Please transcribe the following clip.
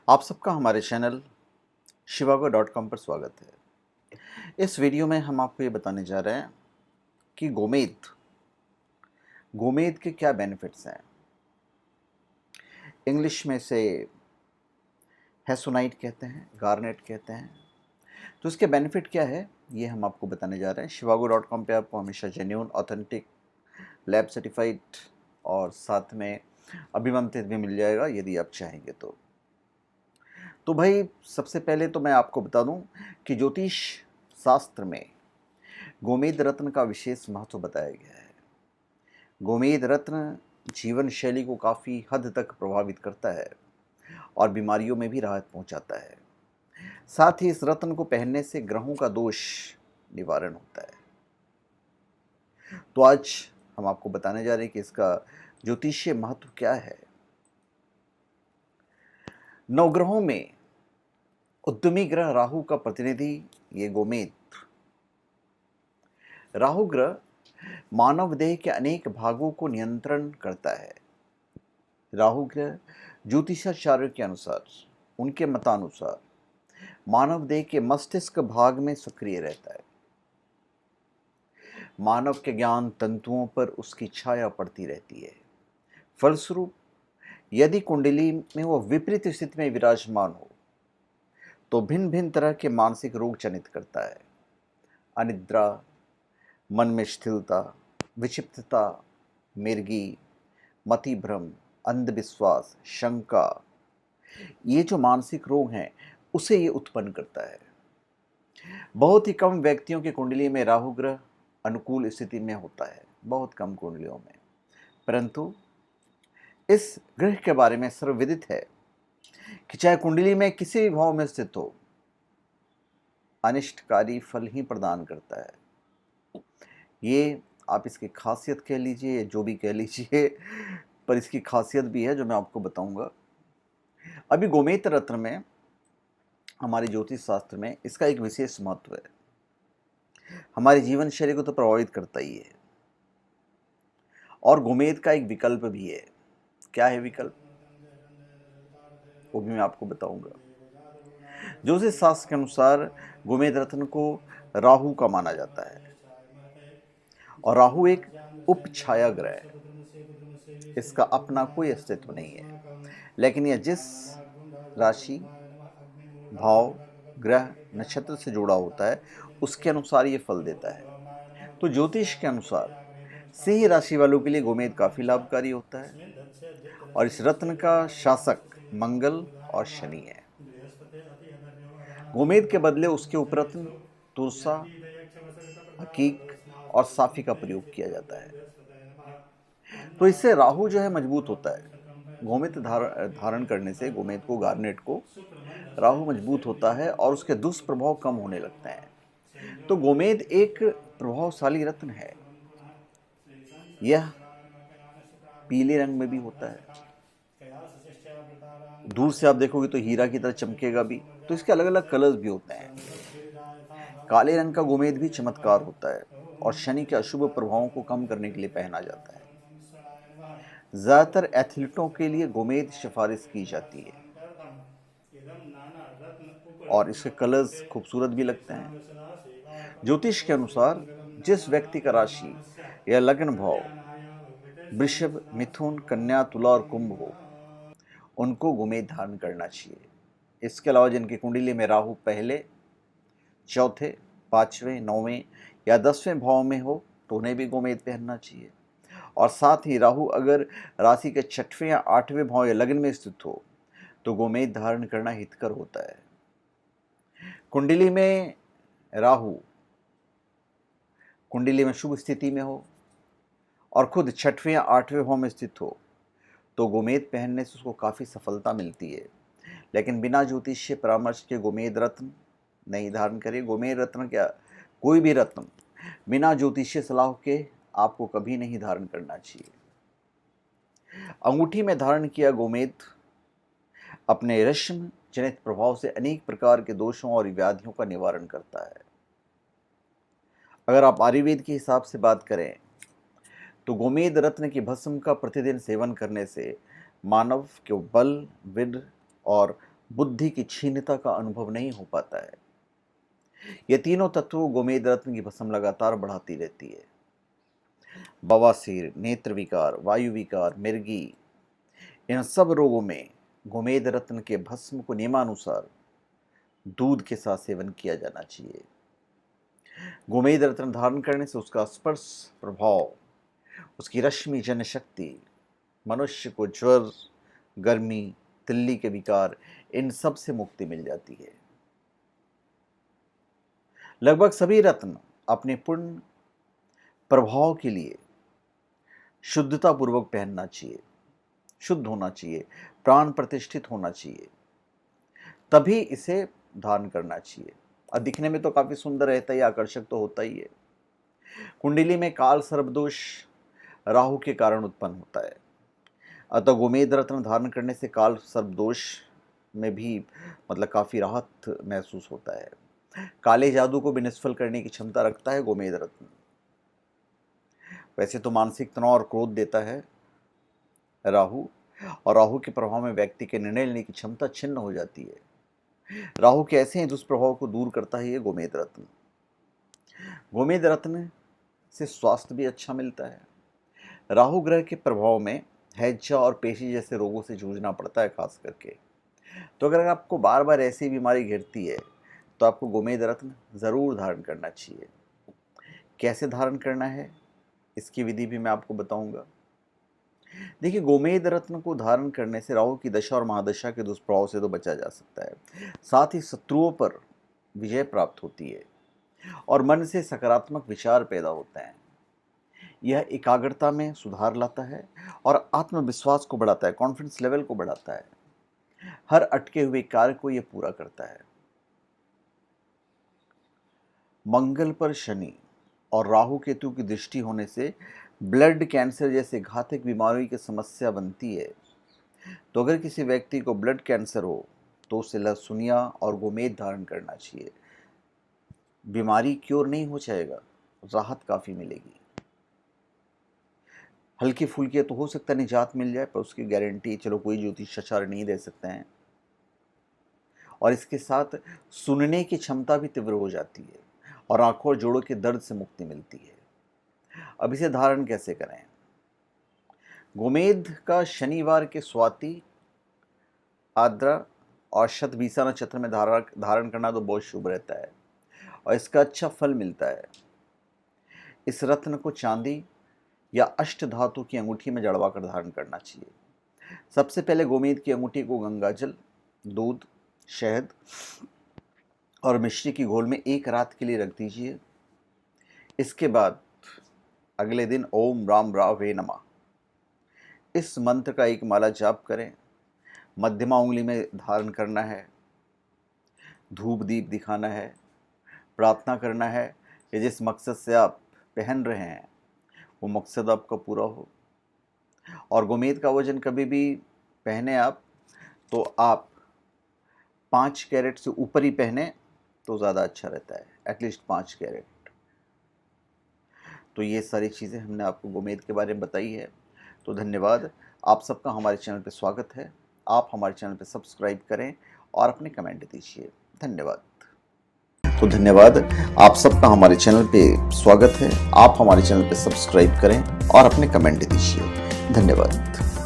आप सबका हमारे चैनल shivago.com पर स्वागत है। इस वीडियो में हम आपको ये बताने जा रहे हैं कि गोमेद गोमेद के क्या बेनिफिट्स हैं। इंग्लिश में इसे हेसोनाइट कहते हैं, गार्नेट कहते हैं। तो इसके बेनिफिट क्या है ये हम आपको बताने जा रहे हैं। shivago.com पे आपको हमेशा जेन्युइन, ऑथेंटिक, लैब सर्टिफाइड और साथ में अभिमंत्रित भी मिल जाएगा यदि आप चाहेंगे तो भाई सबसे पहले तो मैं आपको बता दूं कि ज्योतिष शास्त्र में गोमेद रत्न का विशेष महत्व बताया गया है। गोमेद रत्न जीवन शैली को काफ़ी हद तक प्रभावित करता है और बीमारियों में भी राहत पहुंचाता है। साथ ही इस रत्न को पहनने से ग्रहों का दोष निवारण होता है। तो आज हम आपको बताने जा रहे हैं कि इसका ज्योतिषीय महत्व क्या है। नवग्रहों में उद्यमी ग्रह राहु का प्रतिनिधि ये गोमेद। राहु ग्रह मानव देह के अनेक भागों को नियंत्रण करता है। राहु ग्रह ज्योतिषाचार्य के अनुसार, उनके मतानुसार मानव देह के मस्तिष्क भाग में सक्रिय रहता है। मानव के ज्ञान तंतुओं पर उसकी छाया पड़ती रहती है। फलस्वरूप यदि कुंडली में वह विपरीत स्थिति में विराजमान हो तो भिन्न भिन्न तरह के मानसिक रोग जनित करता है। अनिद्रा, मन में स्थिरता, विक्षिप्तता, मिर्गी, मतिभ्रम, अंधविश्वास, शंका, ये जो मानसिक रोग हैं उसे ये उत्पन्न करता है। बहुत ही कम व्यक्तियों की कुंडली में राहु ग्रह अनुकूल स्थिति में होता है, बहुत कम कुंडलियों में। परंतु इस ग्रह के बारे में सर्वविदित है कि चाहे कुंडली में किसी भी भाव में स्थित हो, अनिष्टकारी फल ही प्रदान करता है। ये आप इसकी खासियत कह लीजिए, जो भी कह लीजिए, पर इसकी खासियत भी है जो मैं आपको बताऊंगा। अभी गोमेद रत्न में, हमारे ज्योतिष शास्त्र में इसका एक विशेष महत्व है। हमारे जीवन शैली को तो प्रभावित करता ही है और गोमेद का एक विकल्प भी है। क्या है विकल्प, वो भी मैं आपको बताऊंगा। ज्योतिष शास्त्र के अनुसार गोमेद रत्न को राहु का माना जाता है और राहु एक उपछाया ग्रह है। इसका अपना कोई अस्तित्व नहीं है, लेकिन यह जिस राशि, भाव, ग्रह, नक्षत्र से जुड़ा होता है उसके अनुसार ये फल देता है। तो ज्योतिष के अनुसार सिंह राशि वालों के लिए गोमेद काफी लाभकारी होता है और इस रत्न का शासक मंगल और शनि है। गोमेद के बदले उसके उपरत्न तुलसा, हकीक और साफी का प्रयोग किया जाता है। तो इससे राहु जो है मजबूत होता है। गोमेद धारण करने से, गोमेद को, गार्नेट को, राहु मजबूत होता है और उसके दुष्प्रभाव कम होने लगते हैं। तो गोमेद एक प्रभावशाली रत्न है। यह पीले रंग में भी होता है, दूर से आप देखोगे तो हीरा की तरह चमकेगा भी। तो इसके अलग अलग कलर्स भी होते हैं। काले रंग का गोमेद भी चमत्कार होता है और शनि के अशुभ प्रभावों को कम करने के लिए पहना जाता है। ज़्यादातर एथलीटों के लिए गोमेद सिफारिश की जाती है और इसके कलर्स खूबसूरत भी लगते हैं। ज्योतिष के अनुसार जिस व्यक्ति का राशि या लग्न भाव वृषभ, मिथुन, कन्या, तुला और कुंभ हो, उनको गोमेद धारण करना चाहिए। इसके अलावा जिनकी कुंडली में राहु पहले, चौथे, पाँचवें, नौवें या 10वें भाव में हो तो उन्हें भी गोमेद पहनना चाहिए। और साथ ही राहु अगर राशि के 6वें या 8वें भाव या लग्न में स्थित हो तो गोमेद धारण करना हितकर होता है। कुंडली में राहु कुंडली में शुभ स्थिति में हो और खुद 6वें या 8वें भाव में स्थित हो तो गोमेद पहनने से उसको काफ़ी सफलता मिलती है। लेकिन बिना ज्योतिषीय परामर्श के गोमेद रत्न नहीं धारण करिए। गोमेद रत्न क्या, कोई भी रत्न बिना ज्योतिषीय सलाह के आपको कभी नहीं धारण करना चाहिए। अंगूठी में धारण किया गोमेद अपने रेशम जनित प्रभाव से अनेक प्रकार के दोषों और व्याधियों का निवारण करता है। अगर आप आयुर्वेद के हिसाब से बात करें तो गोमेद रत्न की भस्म का प्रतिदिन सेवन करने से मानव के बल, वीर्य और बुद्धि की क्षीणता का अनुभव नहीं हो पाता है। ये तीनों तत्व गोमेद रत्न की भस्म लगातार बढ़ाती रहती है। बवासीर, नेत्र विकार, वायु विकार, मिर्गी, इन सब रोगों में गोमेद रत्न के भस्म को नियमानुसार दूध के साथ सेवन किया जाना चाहिए। गोमेद रत्न धारण करने से उसका स्पर्श प्रभाव, उसकी रश्मि जन शक्ति मनुष्य को ज्वर, गर्मी, तिल्ली के विकार, इन सब से मुक्ति मिल जाती है। लगभग सभी रत्न अपने पूर्ण प्रभाव के लिए शुद्धता पूर्वक पहनना चाहिए, शुद्ध होना चाहिए, प्राण प्रतिष्ठित होना चाहिए, तभी इसे धारण करना चाहिए। और दिखने में तो काफी सुंदर रहता है, आकर्षक तो होता ही है। कुंडली में काल सर्पदोष राहु के कारण उत्पन्न होता है, अतः गोमेद रत्न धारण करने से काल सर्पदोष में भी मतलब काफी राहत महसूस होता है। काले जादू को भी निष्फल करने की क्षमता रखता है गोमेद रत्न। वैसे तो मानसिक तनाव और क्रोध देता है राहु, और राहु के प्रभाव में व्यक्ति के निर्णय लेने की क्षमता छिन्न हो जाती है। राहु के ऐसे ही दुष्प्रभाव को दूर करता है ये गोमेद रत्न। गोमेद रत्न से स्वास्थ्य भी अच्छा मिलता है। राहु ग्रह के प्रभाव में हैजा और पेशी जैसे रोगों से जूझना पड़ता है खास करके। तो अगर आपको बार बार ऐसी बीमारी घिरती है तो आपको गोमेद रत्न ज़रूर धारण करना चाहिए। कैसे धारण करना है इसकी विधि भी मैं आपको बताऊंगा। देखिए, गोमेद रत्न को धारण करने से राहु की दशा और महादशा के दुष्प्रभाव से तो बचा जा सकता है, साथ ही शत्रुओं पर विजय प्राप्त होती है और मन से सकारात्मक विचार पैदा होते हैं। यह एकाग्रता में सुधार लाता है और आत्मविश्वास को बढ़ाता है, कॉन्फिडेंस लेवल को बढ़ाता है। हर अटके हुए कार्य को यह पूरा करता है। मंगल पर शनि और राहु केतु की दृष्टि होने से ब्लड कैंसर जैसे घातक बीमारियों की समस्या बनती है। तो अगर किसी व्यक्ति को ब्लड कैंसर हो तो उसे लहसुनिया और गोमेद धारण करना चाहिए। बीमारी क्योर नहीं हो जाएगा, राहत काफ़ी मिलेगी। हल्की फुल्की तो हो सकता है निजात मिल जाए, पर उसकी गारंटी चलो कोई ज्योतिषाचार्य नहीं दे सकते हैं। और इसके साथ सुनने की क्षमता भी तीव्र हो जाती है और आंखों और जोड़ों के दर्द से मुक्ति मिलती है। अब इसे धारण कैसे करें? गोमेद का शनिवार के स्वाति, आद्रा और शतभिषा नक्षत्र में धारण करना तो बहुत शुभ रहता है और इसका अच्छा फल मिलता है। इस रत्न को चांदी या अष्ट धातु की अंगूठी में जड़वा कर धारण करना चाहिए। सबसे पहले गोमेद की अंगूठी को गंगाजल, दूध, शहद और मिश्री की घोल में एक रात के लिए रख दीजिए। इसके बाद अगले दिन ओम राम रावे नमः इस मंत्र का एक माला जाप करें। मध्यमा उंगली में धारण करना है, धूप दीप दिखाना है, प्रार्थना करना है कि जिस मकसद से आप पहन रहे हैं वो मकसद आपका पूरा हो। और गोमेद का वजन कभी भी पहने आप तो आप 5 कैरेट से ऊपर ही पहने तो ज़्यादा अच्छा रहता है, एटलीस्ट 5 कैरेट। तो ये सारी चीज़ें हमने आपको गोमेद के बारे में बताई है। तो धन्यवाद, आप सबका हमारे चैनल पे स्वागत है। आप हमारे चैनल पे सब्सक्राइब करें और अपने कमेंट दीजिए। धन्यवाद। तो धन्यवाद, आप सबका हमारे चैनल पे स्वागत है। आप हमारे चैनल पे सब्सक्राइब करें और अपने कमेंट दीजिए। धन्यवाद।